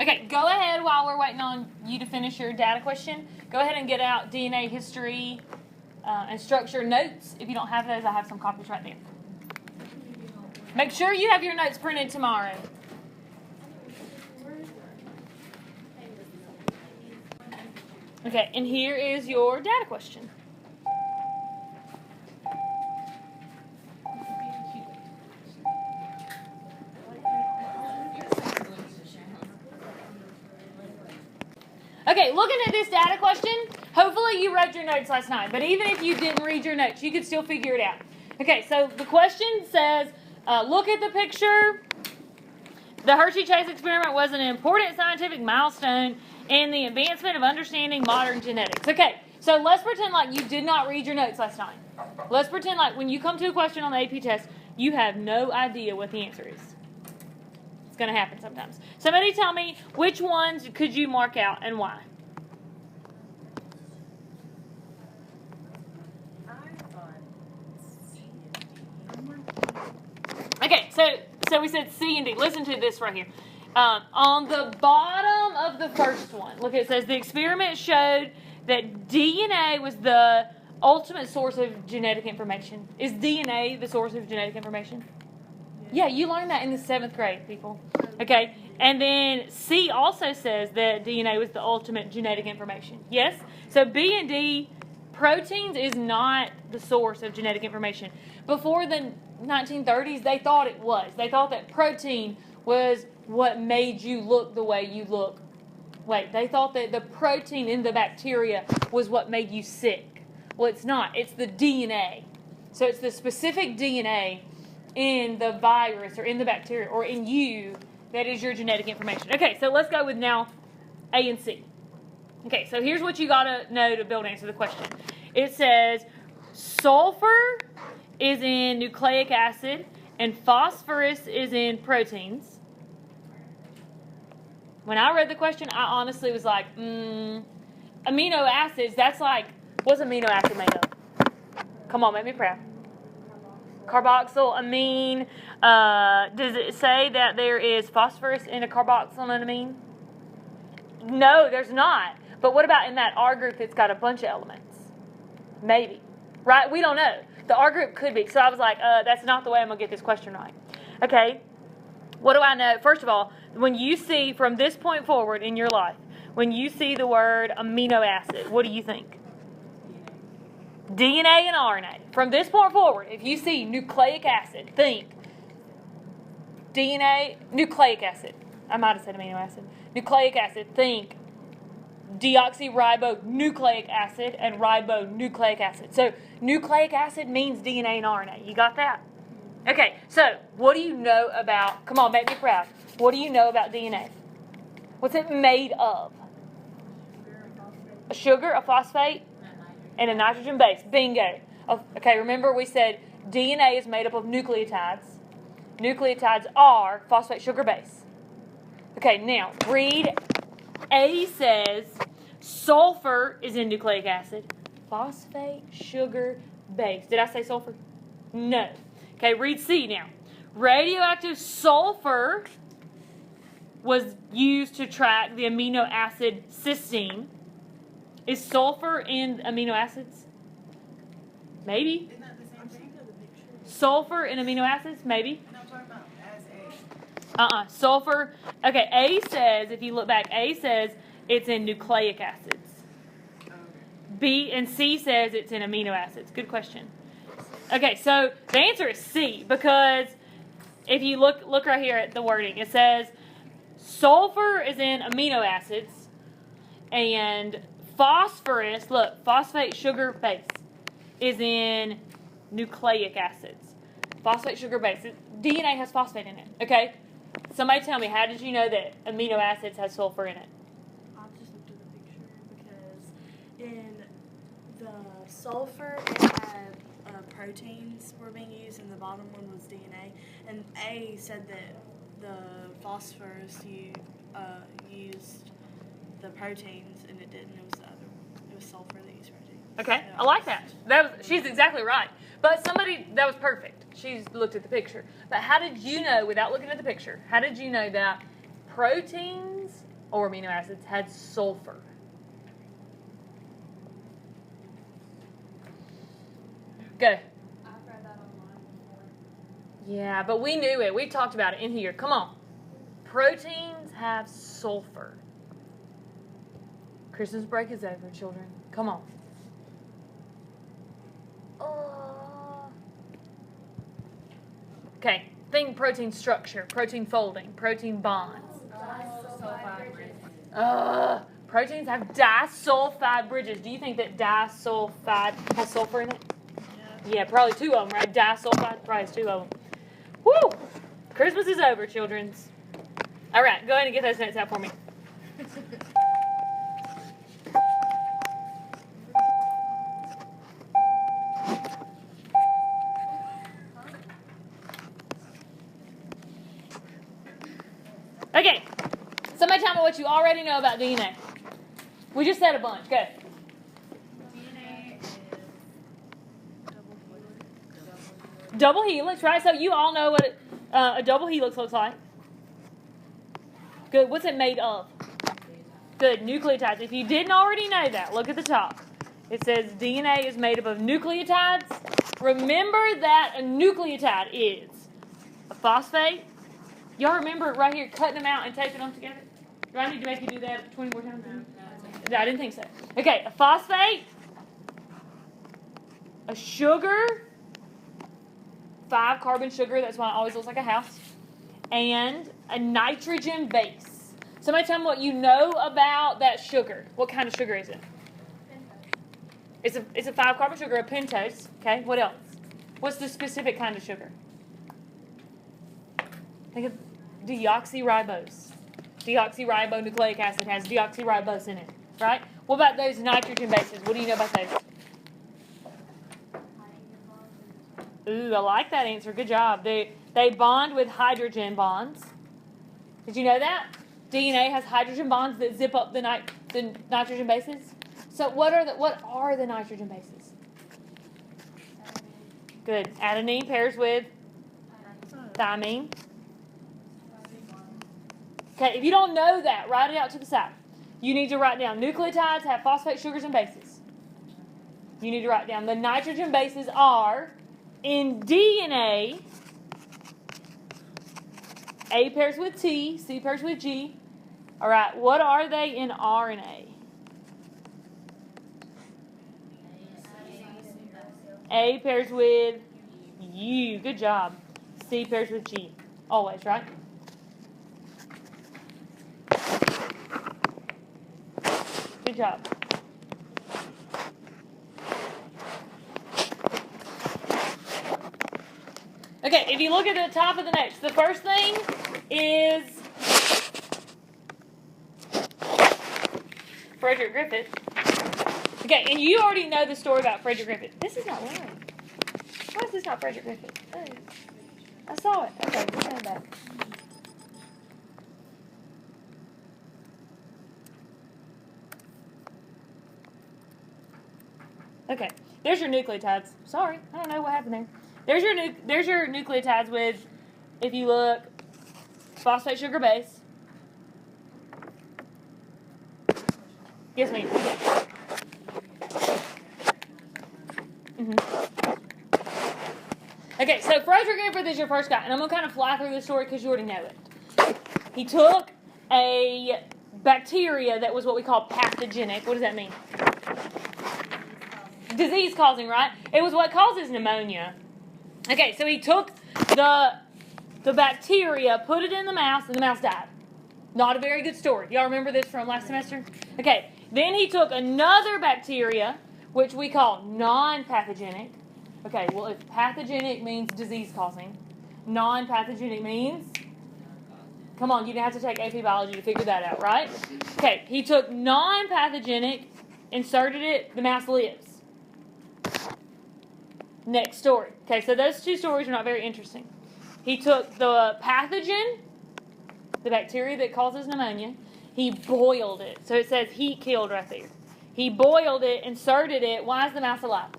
Okay, go ahead while we're waiting on you to finish your data question. Go ahead and get out DNA history and structure notes. If you don't have those, I have some copies right there. Make sure you have your notes printed tomorrow. Okay, and here is your data question. Okay, looking at this data question, hopefully you read your notes last night. But even if you didn't read your notes, you could still figure it out. Okay, so the question says, look at the picture. The Hershey-Chase experiment was an important scientific milestone in the advancement of understanding modern genetics. Okay, so let's pretend like you did not read your notes last night. Let's pretend like when you come to a question on the AP test, you have no idea what the answer is. It's going to happen sometimes. Somebody tell me which ones could you mark out and why? Okay, so we said C and D. Listen to this right here. On the bottom of the first one, look, it says the experiment showed that DNA was the ultimate source of genetic information. Is DNA the source of genetic information? Yeah, you learned that in the 7th grade, people. Okay, and then C also says that DNA was the ultimate genetic information. Yes? So B and D, proteins is not the source of genetic information. Before the 1930s, they thought it was. They thought that protein was what made you look the way you look. Wait, they thought that the protein in the bacteria was what made you sick. Well, it's not. It's the DNA. So it's the specific DNA in the virus or in the bacteria or in you that is your genetic information. Okay, so let's go with now A and C. Okay, so here's what you got to know to be able to answer the question. It says sulfur is in nucleic acid and phosphorus is in proteins. When I read the question, I honestly was like, amino acids, that's like, what's amino acid made of? Come on, make me proud. Carboxyl, amine. Does it say that there is phosphorus in a carboxyl and an amine? No, there's not. But what about in that R group that's got a bunch of elements? Maybe. Right? We don't know. The R group could be. So I was like, that's not the way I'm going to get this question right. Okay. What do I know? First of all, when you see from this point forward in your life, when you see the word amino acid, what do you think? DNA and RNA. From this point forward, if you see nucleic acid, think DNA, nucleic acid. I might have said amino acid. Nucleic acid, think deoxyribonucleic acid and ribonucleic acid. So nucleic acid means DNA and RNA. You got that? Okay, so what do you know about, come on, make me proud. What do you know about DNA? What's it made of? A sugar, a phosphate, and a nitrogen base. Bingo. Okay, remember we said DNA is made up of nucleotides. Nucleotides are phosphate sugar base. Okay, now read. A says sulfur is in nucleic acid. Phosphate sugar base. Did I say sulfur? No. Okay, read C now. Radioactive sulfur was used to track the amino acid cysteine. Is sulfur in amino acids? Maybe. Isn't that the same thing? Sulfur in amino acids? Maybe. No, I'm talking about as A. Sulfur. Okay, A says, if you look back, A says it's in nucleic acids. B and C says it's in amino acids. Good question. Okay, so the answer is C, because if you look right here at the wording, it says sulfur is in amino acids and phosphorus, look, phosphate sugar base is in nucleic acids. Phosphate sugar base. DNA has phosphate in it, okay? Somebody tell me, how did you know that amino acids has sulfur in it? I just looked at the picture because in the sulfur it had proteins were being used and the bottom one was DNA. And A said that the phosphorus used the proteins and it didn't. It was the other one. It was sulfur that used proteins. Okay, So I like that. She's exactly right. But that was perfect. She's looked at the picture. But how did you know, without looking at the picture, how did you know that proteins or amino acids had sulfur? Go. I've read that online before. Yeah, but we knew it. We talked about it in here. Come on. Proteins have sulfur. Christmas break is over, children. Come on. Okay, think protein structure, protein folding, protein bonds. Proteins have disulfide bridges. Do you think that disulfide has sulfur in it? Yeah, probably 2 of them, right? Disulfide, probably has 2 of them. Woo! Christmas is over, children's. All right, go ahead and get those notes out for me. Okay, somebody tell me what you already know about DNA. We just said a bunch. Go. DNA is Double helix, right? So you all know what a double helix looks like. Good. What's it made of? Good. Nucleotides. If you didn't already know that, look at the top. It says DNA is made up of nucleotides. Remember that a nucleotide is a phosphate. Y'all remember right here cutting them out and taping them together? Do I need to make you do that 20 more times? No, I didn't think so. Okay, a phosphate, a sugar, 5 carbon sugar, that's why it always looks like a house, and a nitrogen base. Somebody tell me what you know about that sugar. What kind of sugar is it? It's a 5 carbon sugar, a pentose. Okay, what else? What's the specific kind of sugar? Think of deoxyribose. Deoxyribonucleic acid has deoxyribose in it, right? What about those nitrogen bases? What do you know about those? Ooh, I like that answer. Good job. They bond with hydrogen bonds. Did you know that? DNA has hydrogen bonds that zip up the nitrogen bases. So what are the nitrogen bases? Good. Adenine pairs with thymine. Okay, if you don't know that, write it out to the side. You need to write down nucleotides have phosphate, sugars, and bases. You need to write down the nitrogen bases are in DNA. A pairs with T, C pairs with G. All right, what are they in RNA? A pairs with U. Good job. C pairs with G. Always, right? Good job. Okay, if you look at the top of the notes, the first thing is Frederick Griffith. Okay, and you already know the story about Frederick Griffith. This is not right. Why is this not Frederick Griffith? Oh, I saw it. Okay, we're going back. Okay, there's your nucleotides. Sorry, I don't know what happened there. There's your nucleotides with, if you look, phosphate sugar base. Yes, ma'am. Okay, so Frederick Griffith is your first guy, and I'm going to kind of fly through this story because you already know it. He took a bacteria that was what we call pathogenic. What does that mean? Disease causing, right? It was what causes pneumonia. Okay, so he took the bacteria, put it in the mouse, and the mouse died. Not a very good story. Y'all remember this from last semester? Okay, then he took another bacteria, which we call non-pathogenic. Okay, well, if pathogenic means disease causing, non-pathogenic means, come on, you didn't have to take AP biology to figure that out, right? Okay, he took non-pathogenic, inserted it, the mouse lives. Next story. Okay, so those two stories are not very interesting. He took the pathogen, the bacteria that causes pneumonia, he boiled it. So it says heat killed right there. He boiled it, inserted it. Why is the mouse alive?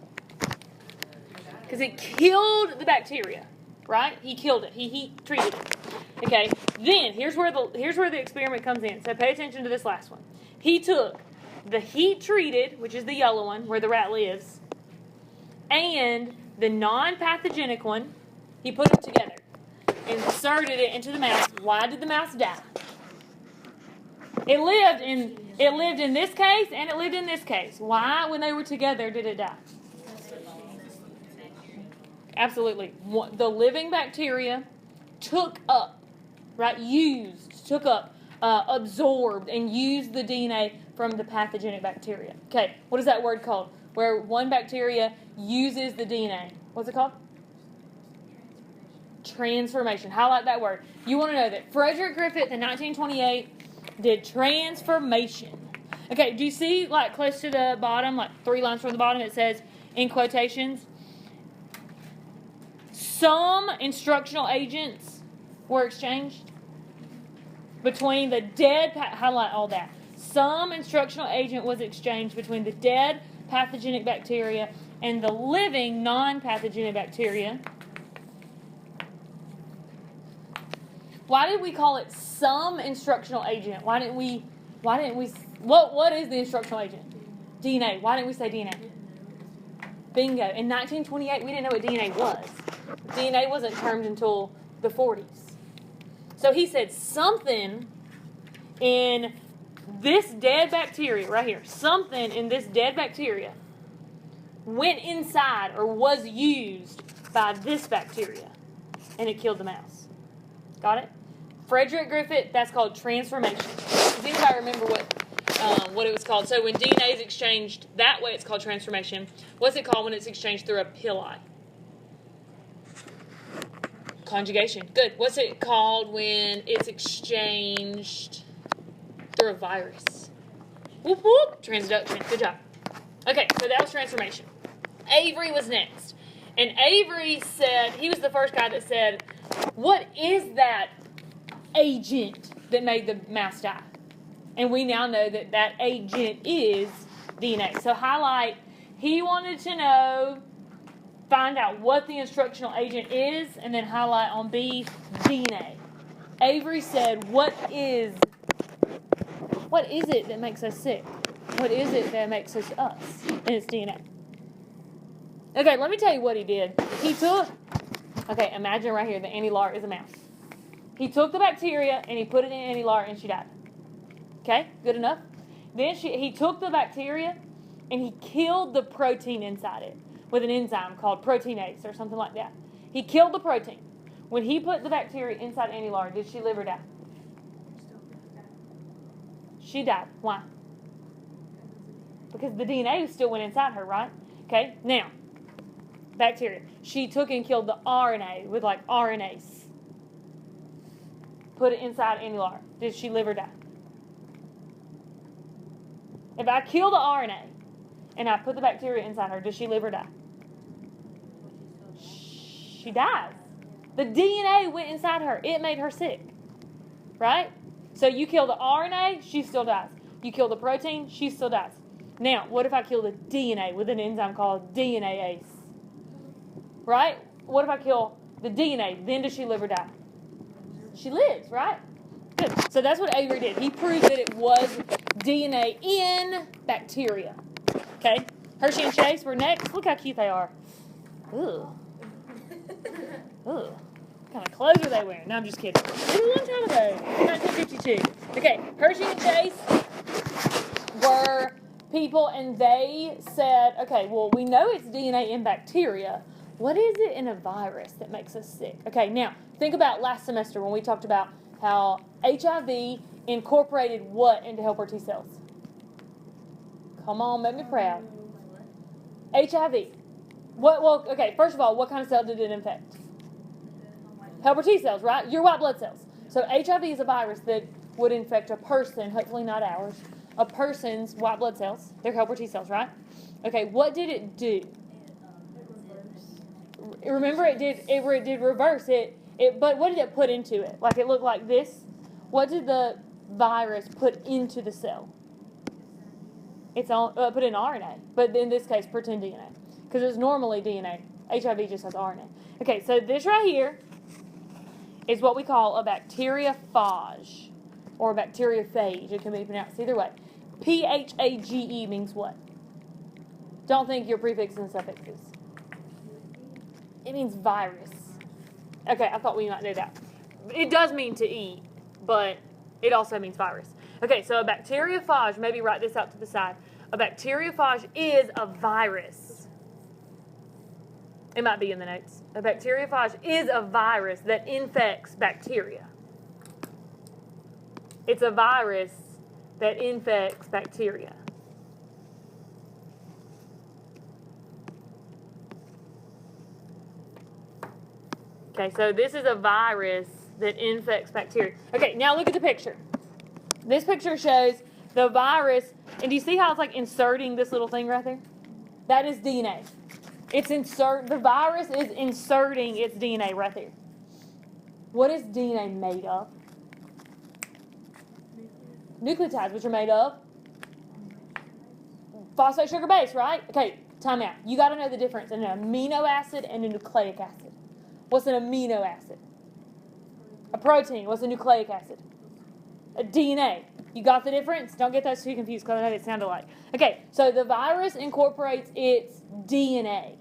Because it killed the bacteria, right? He killed it. He heat treated it. Okay, then here's where the experiment comes in. So pay attention to this last one. He took the heat-treated, which is the yellow one, where the rat lives, and the non-pathogenic one. He put them together, inserted it into the mouse. Why did the mouse die? It lived in this case, and it lived in this case. Why, when they were together, did it die? Absolutely. The living bacteria took up, absorbed, and used the DNA from the pathogenic bacteria. Okay, what is that word called? Where one bacteria uses the DNA. What's it called? Transformation. Highlight that word. You want to know that Frederick Griffith in 1928 did transformation. Okay, do you see, like, close to the bottom, like 3 lines from the bottom, it says, in quotations, some instructional agents were exchanged between the dead, highlight all that. Some instructional agent was exchanged between the dead pathogenic bacteria and the living non-pathogenic bacteria. Why did we call it some instructional agent? What is the instructional agent? DNA. Why didn't we say DNA? Bingo. In 1928, we didn't know what DNA was. DNA wasn't termed until the 40s. So he said something in this dead bacteria right here, something in this dead bacteria went inside or was used by this bacteria, and it killed the mouse. Got it? Frederick Griffith, that's called transformation. Does anybody remember what it was called? So when DNA is exchanged that way, it's called transformation. What's it called when it's exchanged through a pili? Conjugation. Good. What's it called when it's exchanged through a virus? Whoop, whoop. Transduction. Good job. Okay, so that was transformation. Avery was next. And Avery said, he was the first guy that said, what is that agent that made the mouse die? And we now know that that agent is DNA. So highlight, he wanted to know, find out what the instructional agent is, and then highlight on B, DNA. Avery said, what is it that makes us sick? What is it that makes us us? And it's DNA. Okay, let me tell you what he did. Imagine right here, the Annie Lar is a mouse. He took the bacteria and he put it in Annie Lar and she died. Okay, good enough? Then he took the bacteria and he killed the protein inside it with an enzyme called proteinase or something like that. He killed the protein. When he put the bacteria inside Annie Lar, did she live or die? She died. Why? Because the DNA still went inside her, right? Okay, now, bacteria. She took and killed the RNA with like RNase. Put it inside Annie Lar. Did she live or die? If I kill the RNA and I put the bacteria inside her, does she live or die? She dies. The DNA went inside her. It made her sick. Right? So you kill the RNA, she still dies. You kill the protein, she still dies. Now, what if I kill the DNA with an enzyme called DNAase? Right? What if I kill the DNA? Then does she live or die? She lives, right? Good. So that's what Avery did. He proved that it was DNA in bacteria. Okay? Hershey and Chase were next. Look how cute they are. Ooh. Ooh. What kind of clothes are they wearing? No, I'm just kidding. It was a long time ago. 1952. Okay, Hershey and Chase were people, and they said, okay, well, we know it's DNA in bacteria. What is it in a virus that makes us sick? Okay, now, think about last semester when we talked about how HIV incorporated what into helper T cells? Come on, make me proud. HIV. First of all, what kind of cell did it infect? Helper T cells, right? Your white blood cells. So HIV is a virus that would infect a person, hopefully not ours, a person's white blood cells. They're helper T cells, right? Okay, what did it do? Remember, it did reverse it. But what did it put into it? Like it looked like this. What did the virus put into the cell? It's put in RNA, but in this case, pretend DNA, because it's normally DNA. HIV just has RNA. Okay, so this right here is what we call a bacteriophage or a bacteriophage. It can be pronounced either way. Phage means what? Don't think your prefixes and suffixes. It means virus. Okay, I thought we might know that. It does mean to eat, but it also means virus. Okay, so a bacteriophage, maybe write this out to the side. A bacteriophage is a virus. It might be in the notes. A bacteriophage is a virus that infects bacteria. It's a virus that infects bacteria. Okay, so this is a virus that infects bacteria. Okay, now look at the picture. This picture shows the virus, and do you see how it's like inserting this little thing right there? That is DNA. The virus is inserting its DNA right there. What is DNA made of? Nucleotides, which are made of phosphate sugar base, right? Okay, time out. You got to know the difference in an amino acid and a nucleic acid. What's an amino acid? A protein. What's a nucleic acid? A DNA. You got the difference? Don't get those too confused because I know they sound alike. Okay, so the virus incorporates its DNA.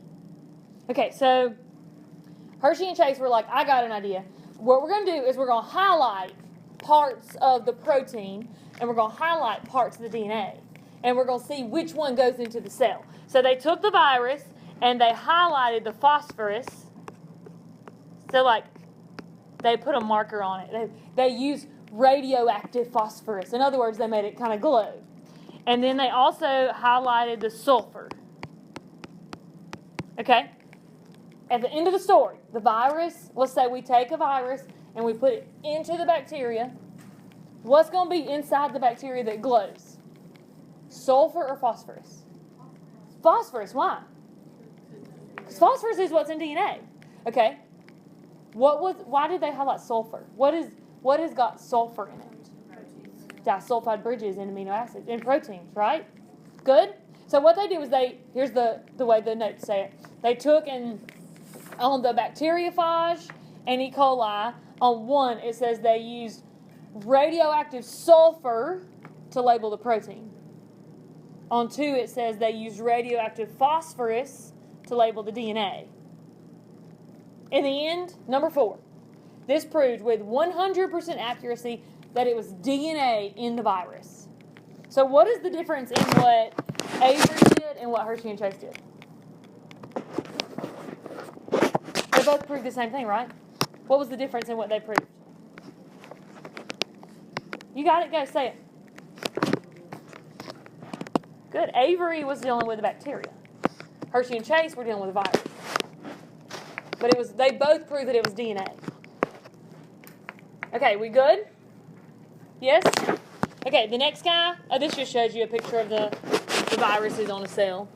Okay, so Hershey and Chase were like, I got an idea. What we're going to do is we're going to highlight parts of the protein and we're going to highlight parts of the DNA. And we're going to see which one goes into the cell. So they took the virus and they highlighted the phosphorus. So like they put a marker on it. They used radioactive phosphorus. In other words, they made it kind of glow. And then they also highlighted the sulfur. Okay? At the end of the story, the virus, let's say we take a virus and we put it into the bacteria. What's going to be inside the bacteria that glows? Sulfur or phosphorus? Phosphorus. Why? Because phosphorus is what's in DNA. Okay? Why did they highlight sulfur? What has got sulfur in it? Disulfide bridges in amino acids, in proteins, right? Good? So what they did was here's the way the notes say it. They took and on the bacteriophage and E. coli, on one it says they used radioactive sulfur to label the protein. On two it says they used radioactive phosphorus to label the DNA. In the end, number 4, this proved with 100% accuracy that it was DNA in the virus. So what is the difference in what Avery did and what Hershey and Chase did? They both proved the same thing, right? What was the difference in what they proved? You got it? Go, say it. Good. Avery was dealing with the bacteria. Hershey and Chase were dealing with the virus. But they both proved that it was DNA. Okay, we good? Yes? Okay, the next guy, this just shows you a picture of the viruses on a cell.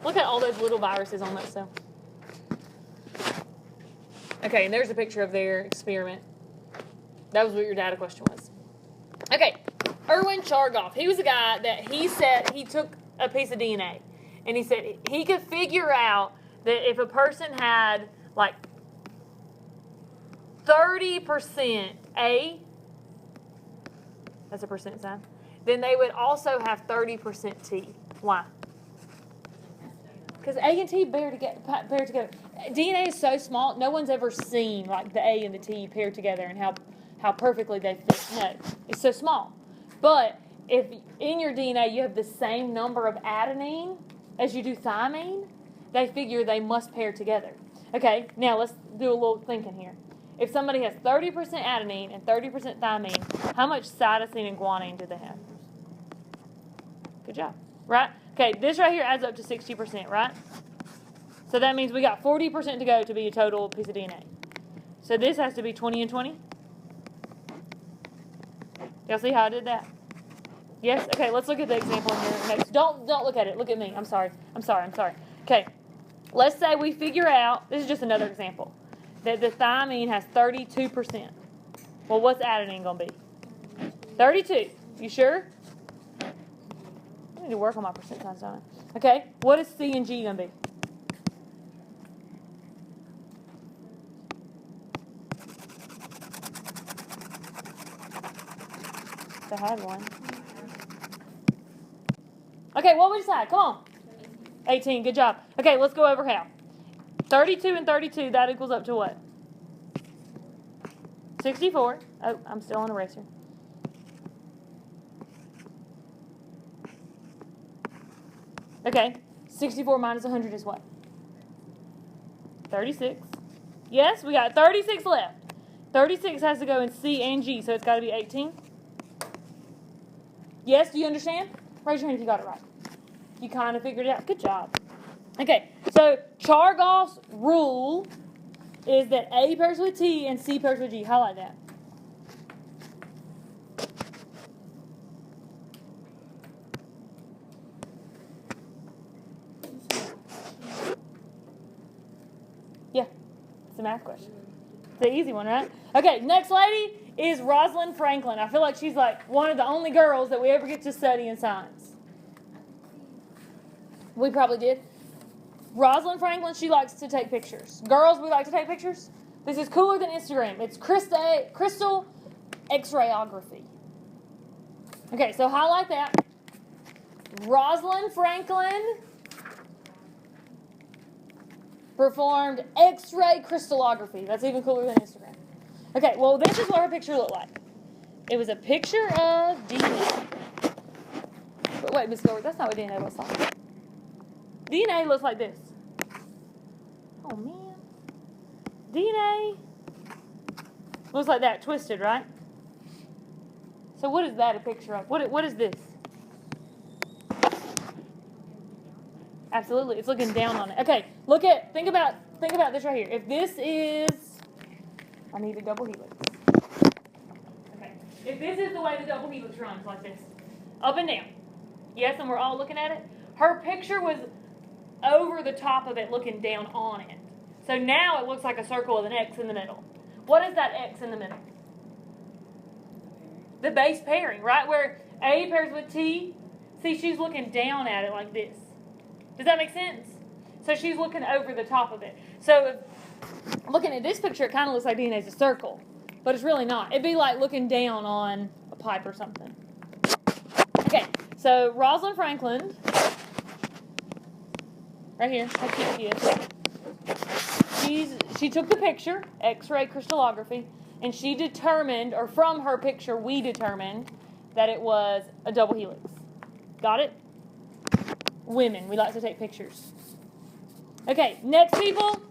Look at all those little viruses on that cell. Okay, and there's a picture of their experiment. That was what your data question was. Okay, Erwin Chargaff, he was a guy that he said he took a piece of DNA and he said he could figure out that if a person had like 30% A, that's a percent sign, then they would also have 30% T. Why? Because A and T pair together. DNA is so small, no one's ever seen like the A and the T paired together and how perfectly they fit. No, it's so small. But if in your DNA you have the same number of adenine as you do thymine, they figure they must pair together. Okay, now let's do a little thinking here. If somebody has 30% adenine and 30% thymine, how much cytosine and guanine do they have? Good job. Right? Okay, this right here adds up to 60%, right? So that means we got 40% to go to be a total piece of DNA. So this has to be 20 and 20. Y'all see how I did that? Yes? Okay, let's look at the example in here next. Don't look at it. Look at me. I'm sorry. Okay, let's say we figure out, this is just another example, that the thymine has 32%. Well, what's adenine going to be? 32. You sure? I need to work on my percent signs, don't I? Okay, what is C and G going to be? Must have had one. Okay, what we decide? Come on. 18. Good job. Okay, let's go over how. 32 and 32, that equals up to what? 64. Oh, I'm still on eraser. Okay, 64 minus 100 is what? 36. Yes, we got 36 left. 36 has to go in C and G, so it's got to be 18. Yes, do you understand? Raise your hand if you got it right. You kind of figured it out. Good job. Okay, so Chargaff's rule is that A pairs with T and C pairs with G. Highlight that. Yeah, it's a math question. It's an easy one, right? Okay, next lady is Rosalind Franklin. I feel like she's like one of the only girls that we ever get to study in science. We probably did. Rosalind Franklin, she likes to take pictures. Girls, we like to take pictures. This is cooler than Instagram. It's crystal X-rayography. Okay, so highlight that. Rosalind Franklin performed X-ray crystallography. That's even cooler than Instagram. Okay, well, this is what her picture looked like. It was a picture of DNA. But wait, Miss Gilbert, that's not what DNA looks like. DNA looks like this. Oh, man. DNA looks like that, twisted, right? So what is that a picture of? What is this? Absolutely, it's looking down on it. Okay, think about this right here. If this is, I need a double helix. Okay, if this is the way the double helix runs, like this, up and down. Yes, and we're all looking at it. Her picture was over the top of it, looking down on it. So now it looks like a circle with an X in the middle. What is that X in the middle? The base pairing, right? Where A pairs with T. See, she's looking down at it like this. Does that make sense? So she's looking over the top of it. So looking at this picture, it kind of looks like DNA is a circle. But it's really not. It'd be like looking down on a pipe or something. Okay, so Rosalind Franklin, right here, how cute she is. She took the picture, X-ray crystallography, and she determined, or from her picture, we determined that it was a double helix. Got it? Women, we like to take pictures. Okay, next people,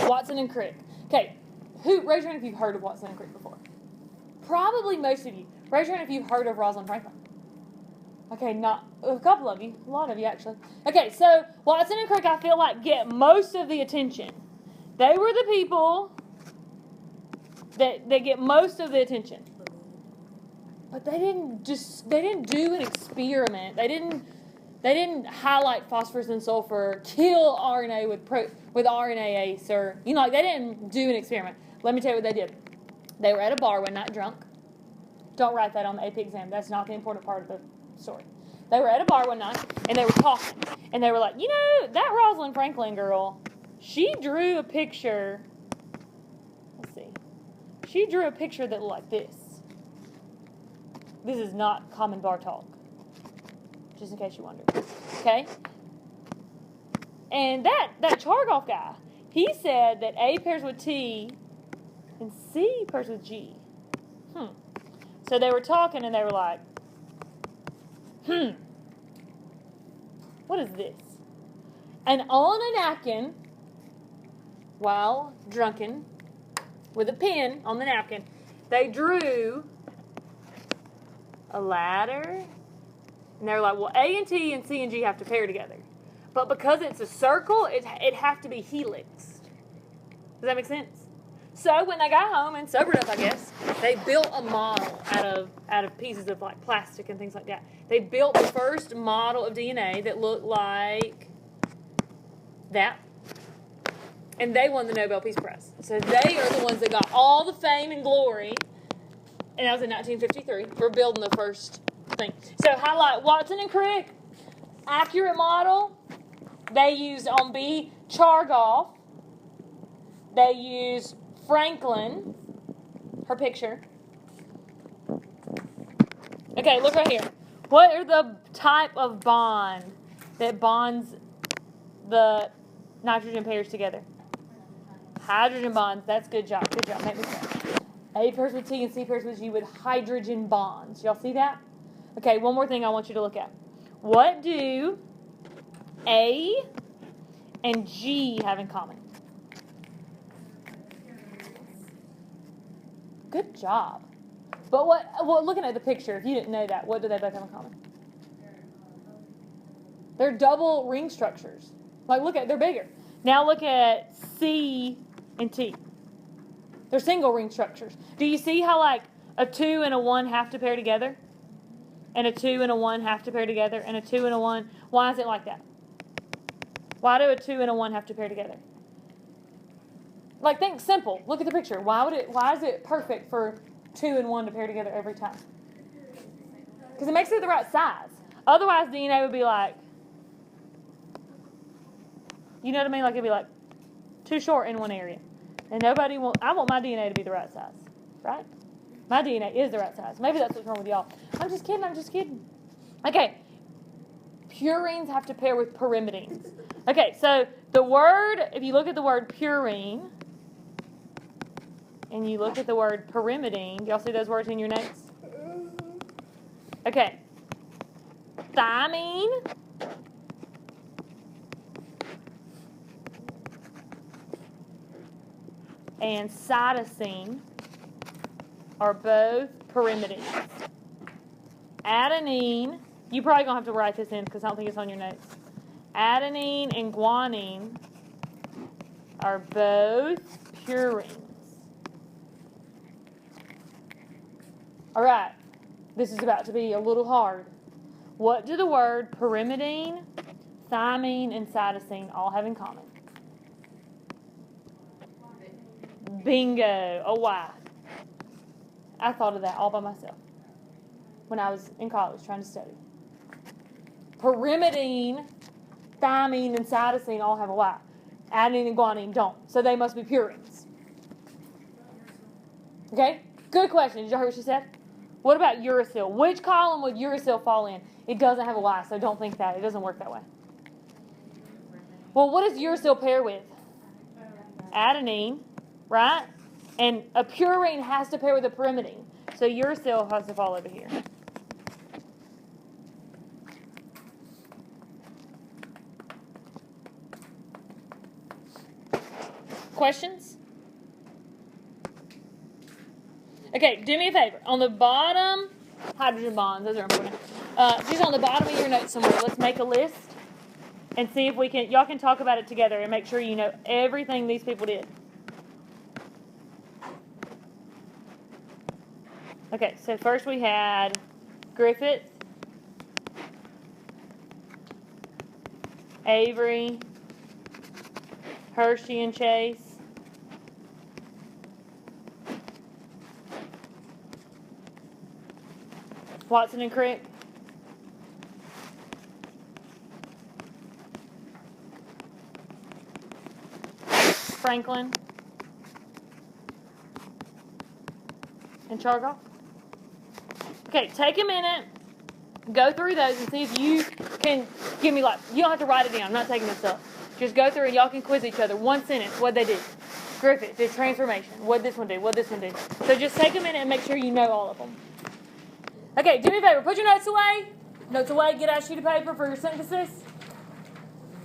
Watson and Crick. Okay, raise your hand if you've heard of Watson and Crick before. Probably most of you. Raise your hand if you've heard of Rosalind Franklin. Okay, not a couple of you, a lot of you actually. Okay, so Watson and Crick, I feel like, get most of the attention. They were the people that get most of the attention. But they didn't do an experiment. They didn't highlight phosphorus and sulfur, kill RNA with RNase, or they didn't do an experiment. Let me tell you what they did. They were at a bar one night drunk. Don't write that on the AP exam. That's not the important part of the story. They were at a bar one night and they were talking, and they were like, that Rosalind Franklin girl, she drew a picture. Let's see. She drew a picture that looked like this. This is not common bar talk, just in case you wondered. Okay? And that Chargaff guy, he said that A pairs with T and C pairs with G. So they were talking and they were like, what is this? And on a napkin, while drunken, with a pen on the napkin, they drew a ladder, and they were like, well, A and T and C and G have to pair together. But because it's a circle, it have to be helixed. Does that make sense? So when they got home and sobered up, I guess, they built a model out of pieces of like plastic and things like that. They built the first model of DNA that looked like that. And they won the Nobel Peace Prize. So they are the ones that got all the fame and glory. And that was in 1953 for building the first thing. So highlight Watson and Crick, accurate model. They used on B, Chargaff. They used Franklin, her picture. Okay, look right here. What are the type of bond that bonds the nitrogen pairs together? Hydrogen bonds. That's good job. Good job. Make me proud. A pairs with T and C pairs with G with hydrogen bonds. Y'all see that? Okay, one more thing I want you to look at. What do A and G have in common? Good job. But well, looking at the picture, if you didn't know that, what do they both have in common? They're double ring structures. Like, look at, they're bigger. Now look at C and T. They're single ring structures. Do you see how, like, a 2 and a 1 have to pair together? And a 2 and a 1 have to pair together? And a 2 and a 1, why is it like that? Why do a 2 and a 1 have to pair together? Like, think simple. Look at the picture. Why is it perfect for 2 and 1 to pair together every time? Because it makes it the right size. Otherwise, DNA would be like, you know what I mean? Like, it'd be like too short in one area. And I want my DNA to be the right size. Right? My DNA is the right size. Maybe that's what's wrong with y'all. I'm just kidding. Okay. Purines have to pair with pyrimidines. Okay, so the word, if you look at the word purine, and you look at the word pyrimidine, do y'all see those words in your notes? Okay. Thymine and cytosine are both pyrimidines. Adenine, you probably going to have to write this in because I don't think it's on your notes. Adenine and guanine are both purines. All right, this is about to be a little hard. What do the word pyrimidine, thymine, and cytosine all have in common? Bingo. Oh, wow. I thought of that all by myself when I was in college trying to study. Pyrimidine, thymine, and cytosine all have a Y. Adenine and guanine don't. So they must be purines. Okay? Good question. Did y'all hear what she said? What about uracil? Which column would uracil fall in? It doesn't have a Y, so don't think that. It doesn't work that way. Well, what does uracil pair with? Adenine, right? And a purine has to pair with a pyrimidine. So uracil has to fall over here. Questions? Okay, do me a favor. On the bottom, hydrogen bonds, those are important. Just on the bottom of your notes somewhere, let's make a list and see if we can, y'all can talk about it together and make sure you know everything these people did. Okay, so first we had Griffith, Avery, Hershey and Chase, Watson and Crick, Franklin, and Chargaff. Okay, take a minute, go through those and see if you can give me, like, you don't have to write it down. I'm not taking this up. Just go through and y'all can quiz each other. One sentence, what'd they do? Griffith did transformation. What'd this one do? What'd this one do? So just take a minute and make sure you know all of them. Okay, do me a favor. Put your notes away. Notes away. Get out a sheet of paper for your synthesis.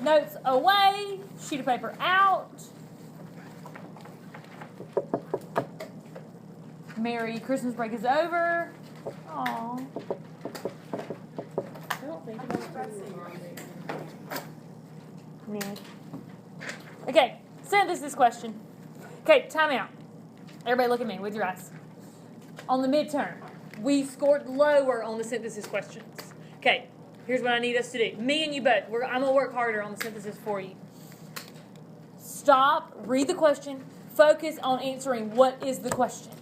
Notes away. Sheet of paper out. Merry Christmas break is over. Aww. I don't think about it. Okay, synthesis question. Okay, time out. Everybody look at me with your eyes. On the midterm, we scored lower on the synthesis questions. Okay, here's what I need us to do. Me and you both. I'm going to work harder on the synthesis for you. Stop, read the question, focus on answering what is the question.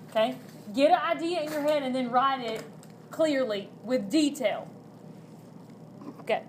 Okay? Get an idea in your head and then write it clearly with detail. Okay.